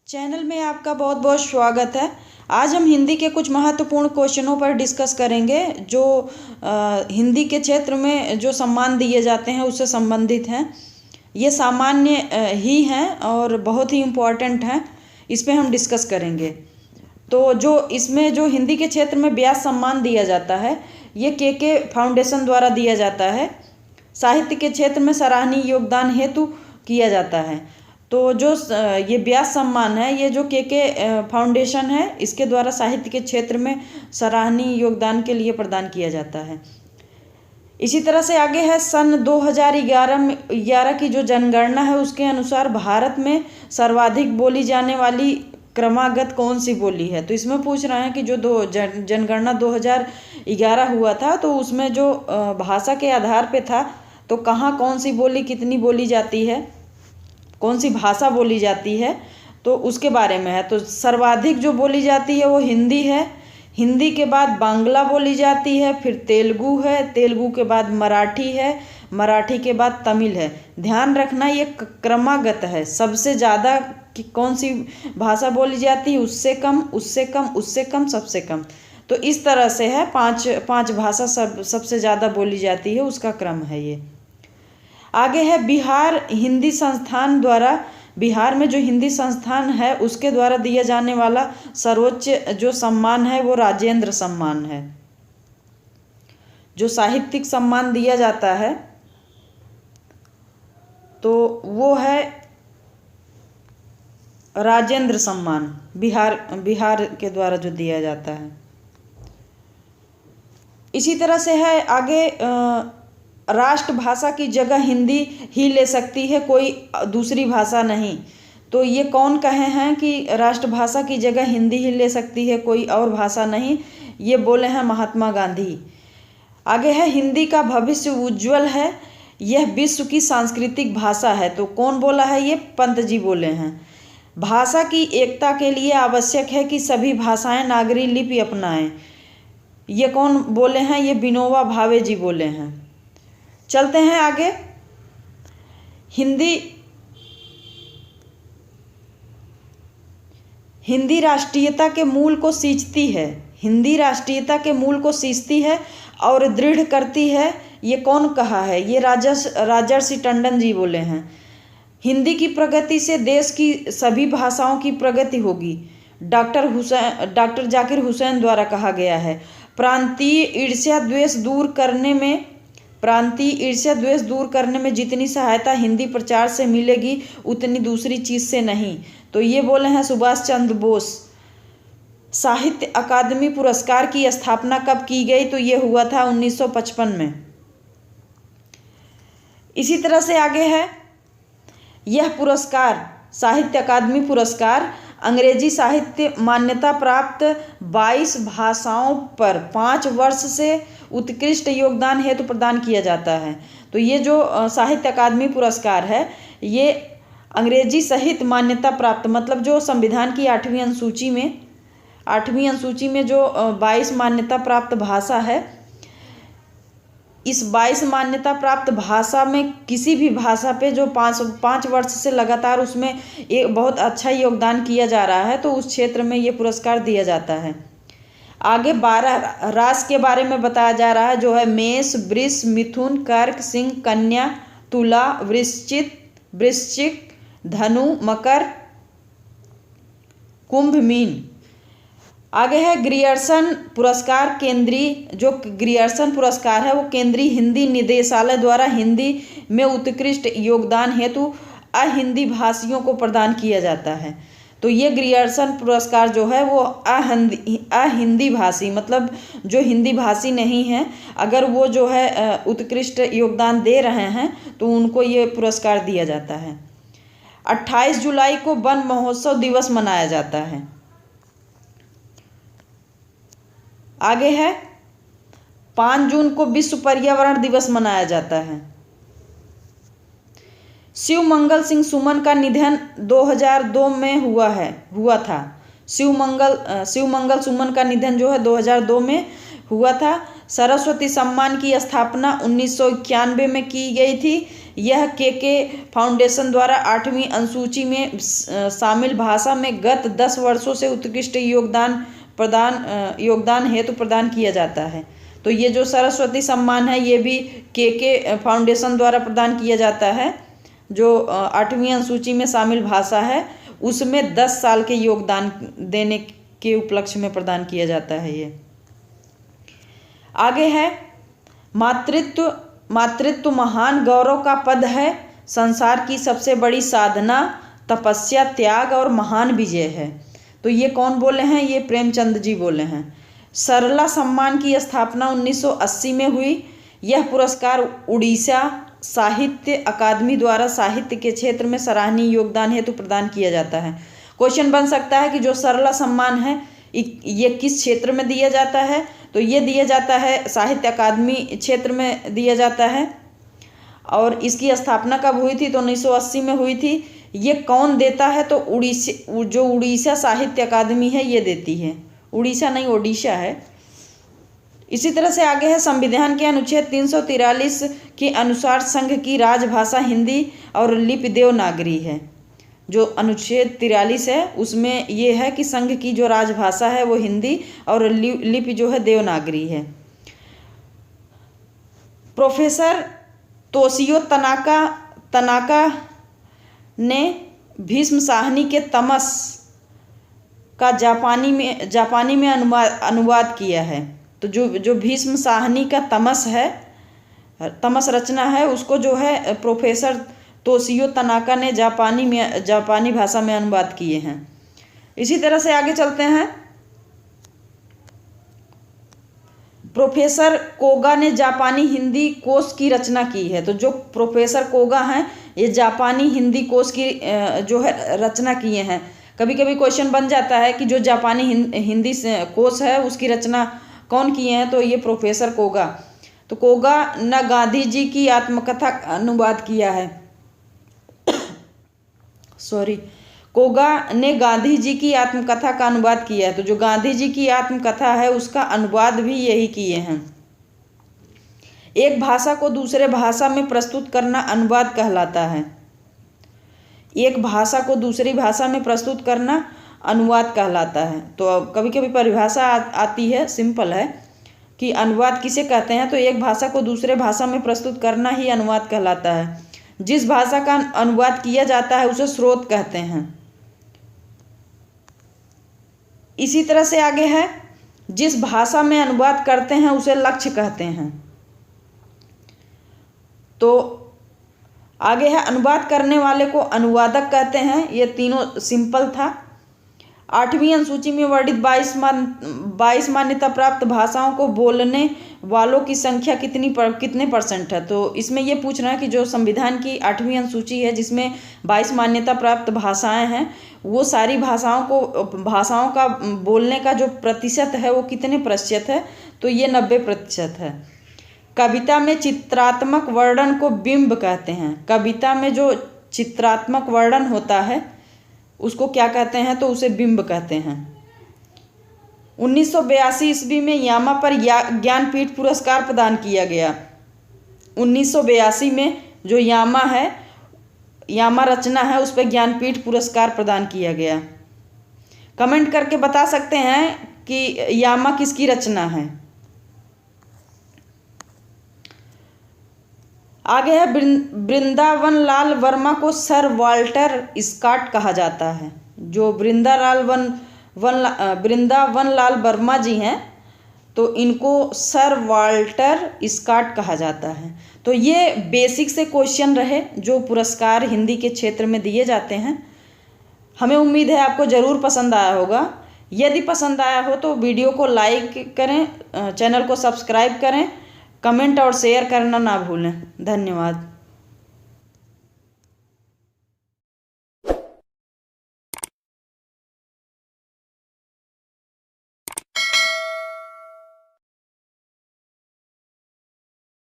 Channel में आपका बहुत बहुत स्वागत है। आज हम हिंदी के कुछ महत्वपूर्ण क्वेश्चनों पर डिस्कस करेंगे जो हिंदी के क्षेत्र में जो सम्मान दिए जाते हैं उससे संबंधित हैं। ये सामान्य ही हैं और बहुत ही इम्पोर्टेंट हैं, इस पे हम डिस्कस करेंगे। तो जो इसमें जो हिंदी के क्षेत्र में व्यास सम्मान दिया जाता है ये के फाउंडेशन द्वारा दिया जाता है। साहित्य के क्षेत्र में सराहनीय योगदान हेतु किया जाता है। तो जो ये व्यास सम्मान है ये जो के फाउंडेशन है इसके द्वारा साहित्य के क्षेत्र में सराहनीय योगदान के लिए प्रदान किया जाता है। इसी तरह से आगे है सन 2011 की जो जनगणना है उसके अनुसार भारत में सर्वाधिक बोली जाने वाली क्रमागत कौन सी बोली है। तो इसमें पूछ रहे हैं कि जो जनगणना 2011 हुआ था तो उसमें जो भाषा के आधार पे था तो कहाँ कौन सी बोली कितनी बोली जाती है, कौन सी भाषा बोली जाती है, तो उसके बारे में है। तो सर्वाधिक जो बोली जाती है वो हिंदी है, हिंदी के बाद बांग्ला बोली जाती है, फिर तेलुगु है, तेलुगु के बाद मराठी है, मराठी के बाद तमिल है। ध्यान रखना ये क्रमागत है, सबसे ज़्यादा कि कौन सी भाषा बोली जाती है उससे कम, उससे कम, उससे कम, सबसे कम। तो इस तरह से है, पाँच भाषा सबसे ज़्यादा बोली जाती है उसका क्रम है ये। आगे है बिहार हिंदी संस्थान द्वारा, बिहार में जो हिंदी संस्थान है उसके द्वारा दिया जाने वाला सर्वोच्च जो सम्मान है वो राजेंद्र सम्मान है। जो साहित्यिक सम्मान दिया जाता है तो वो है राजेंद्र सम्मान, बिहार के द्वारा जो दिया जाता है। इसी तरह से है आगे राष्ट्रभाषा की जगह हिंदी ही ले सकती है, कोई दूसरी भाषा नहीं। तो ये कौन कहे हैं कि राष्ट्रभाषा की जगह हिंदी ही ले सकती है, कोई और भाषा नहीं, ये बोले हैं महात्मा गांधी। आगे है हिंदी का भविष्य उज्ज्वल है, यह विश्व की सांस्कृतिक भाषा है। तो कौन बोला है, ये पंत जी बोले हैं। भाषा की एकता के लिए आवश्यक है कि सभी भाषाएं नागरी लिपि अपनाएं, ये कौन बोले हैं, ये विनोबा भावे जी बोले हैं। चलते हैं आगे। हिंदी राष्ट्रीयता के मूल को सींचती है, हिंदी राष्ट्रीयता के मूल को सींचती है और दृढ़ करती है, ये कौन कहा है, ये राजर्षि टंडन जी बोले हैं। हिंदी की प्रगति से देश की सभी भाषाओं की प्रगति होगी, डॉक्टर जाकिर हुसैन द्वारा कहा गया है। प्रांतीय ईर्ष्या द्वेष दूर करने में जितनी सहायता हिंदी प्रचार से मिलेगी उतनी दूसरी चीज़ से नहीं। तो ये बोले हैं सुभाष चंद्र बोस। साहित्य अकादमी पुरस्कार की स्थापना कब की गई, तो ये हुआ था 1955 में। इसी तरह से आगे है यह पुरस्कार, साहित्य अकादमी पुरस्कार अंग्रेजी साहित्य मान्यता प्राप्त 22 भाषाओं पर 5 वर्ष से उत्कृष्ट योगदान हेतु प्रदान किया जाता है। तो ये जो साहित्य अकादमी पुरस्कार है ये अंग्रेजी सहित मान्यता प्राप्त, मतलब जो संविधान की 8वीं अनुसूची में जो 22 मान्यता प्राप्त भाषा है, इस 22 मान्यता प्राप्त भाषा में किसी भी भाषा पे जो 5 वर्ष से लगातार उसमें एक बहुत अच्छा योगदान किया जा रहा है तो उस क्षेत्र में ये पुरस्कार दिया जाता है। आगे 12 राशि के बारे में बताया जा रहा है जो है मेष, वृष, मिथुन, कर्क, सिंह, कन्या, तुला, वृश्चिक, धनु, मकर, कुंभ, मीन। आगे है ग्रियर्सन पुरस्कार, जो ग्रियर्सन पुरस्कार है वो केंद्रीय हिंदी निदेशालय द्वारा हिंदी में उत्कृष्ट योगदान हेतु अहिंदी भाषियों को प्रदान किया जाता है। तो ये ग्रियर्सन पुरस्कार जो है वो अहिंदी भाषी, मतलब जो हिंदी भाषी नहीं है, अगर वो जो है उत्कृष्ट योगदान दे रहे हैं तो उनको ये पुरस्कार दिया जाता है। 28 जुलाई को वन महोत्सव दिवस मनाया जाता है। आगे है 5 जून को विश्व पर्यावरण दिवस मनाया जाता है। शिवमंगल सिंह सुमन का निधन 2002 में हुआ था। शिवमंगल सुमन का निधन जो है 2002 में हुआ था। सरस्वती सम्मान की स्थापना 1991 में की गई थी। यह के फाउंडेशन द्वारा 8वीं अनुसूची में शामिल भाषा में गत 10 वर्षों से उत्कृष्ट योगदान हेतु प्रदान किया जाता है। तो ये जो सरस्वती सम्मान है ये भी के फाउंडेशन द्वारा प्रदान किया जाता है। जो 8वीं अनुसूची में शामिल भाषा है उसमें 10 साल के योगदान देने के उपलक्ष्य में प्रदान किया जाता है। ये आगे है मातृत्व महान गौरव का पद है, संसार की सबसे बड़ी साधना तपस्या त्याग और महान विजय है। तो ये कौन बोले हैं? ये प्रेमचंद जी बोले हैं। सरला सम्मान की स्थापना 1980 में हुई। यह पुरस्कार उड़ीसा साहित्य अकादमी द्वारा साहित्य के क्षेत्र में सराहनीय योगदान हेतु प्रदान किया जाता है। क्वेश्चन बन सकता है कि जो सरला सम्मान है ये किस क्षेत्र में दिया जाता है? तो ये दिया जाता है साहित्य अकादमी क्षेत्र में दिया जाता है। और इसकी स्थापना कब हुई थी? तो 1980 में हुई थी। ये कौन देता है? तो उड़ीसा साहित्य अकादमी है ये देती है। उड़ीसा नहीं, ओडिशा है। इसी तरह से आगे है संविधान के अनुच्छेद 343 के अनुसार संघ की राजभाषा हिंदी और लिपि देवनागरी है। जो अनुच्छेद 43 है उसमें ये है कि संघ की जो राजभाषा है वो हिंदी और लिपि जो है देवनागरी है। प्रोफेसर तोशियो तनाका ने भीष्म साहनी के तमस का जापानी में अनुवाद किया है। तो जो भीष्म साहनी का तमस रचना है उसको जो है प्रोफेसर तोशियो तनाका ने जापानी भाषा में अनुवाद किए हैं। इसी तरह से आगे चलते हैं। प्रोफेसर कोगा ने जापानी हिंदी कोश की रचना की है। तो जो प्रोफेसर कोगा हैं ये जापानी हिंदी कोश की जो है रचना किए हैं। कभी कभी क्वेश्चन बन जाता है कि जो जापानी हिंदी कोश है उसकी रचना कौन किए हैं? तो ये प्रोफेसर कोगा। तो कोगा ने गांधी जी की आत्मकथा का अनुवाद किया है। कोगा ने गांधी जी की आत्मकथा का अनुवाद किया है। तो जो गांधी जी की आत्मकथा है उसका अनुवाद भी यही किए हैं। एक भाषा को दूसरे भाषा में प्रस्तुत करना अनुवाद कहलाता है। एक भाषा को दूसरी भाषा में प्रस्तुत करना अनुवाद कहलाता है। तो कभी कभी परिभाषा आती है, सिंपल है कि अनुवाद किसे कहते हैं? तो एक भाषा को दूसरे भाषा में प्रस्तुत करना ही अनुवाद कहलाता है। जिस भाषा का अनुवाद किया जाता है उसे स्रोत कहते हैं। इसी तरह से आगे है जिस भाषा में अनुवाद करते हैं उसे लक्ष्य कहते हैं। तो आगे है अनुवाद करने वाले को अनुवादक कहते हैं। ये तीनों सिंपल था। 8वीं अनुसूची में वर्णित 22 मान्यता प्राप्त भाषाओं को बोलने वालों की संख्या कितने परसेंट है? तो इसमें ये पूछना है कि जो संविधान की 8वीं अनुसूची है जिसमें 22 मान्यता प्राप्त भाषाएं हैं वो सारी भाषाओं का बोलने का जो प्रतिशत है वो कितने प्रतिशत है? तो ये 90% है। कविता में चित्रात्मक वर्णन को बिंब कहते हैं। कविता में जो चित्रात्मक वर्णन होता है उसको क्या कहते हैं? तो उसे बिंब कहते हैं। 1982 ईस्वी में यामा पर ज्ञानपीठ पुरस्कार प्रदान किया गया। 1982 में जो यामा रचना है उस पर ज्ञानपीठ पुरस्कार प्रदान किया गया। कमेंट करके बता सकते हैं कि यामा किसकी रचना है। आगे है वृंदावन लाल वर्मा को सर वाल्टर स्कॉट कहा जाता है। जो वृंदावन लाल वर्मा जी हैं तो इनको सर वाल्टर स्कॉट कहा जाता है। तो ये बेसिक से क्वेश्चन रहे जो पुरस्कार हिंदी के क्षेत्र में दिए जाते हैं। हमें उम्मीद है आपको ज़रूर पसंद आया होगा। यदि पसंद आया हो तो वीडियो को लाइक करें, चैनल को सब्सक्राइब करें, कमेंट और शेयर करना ना भूलें। धन्यवाद।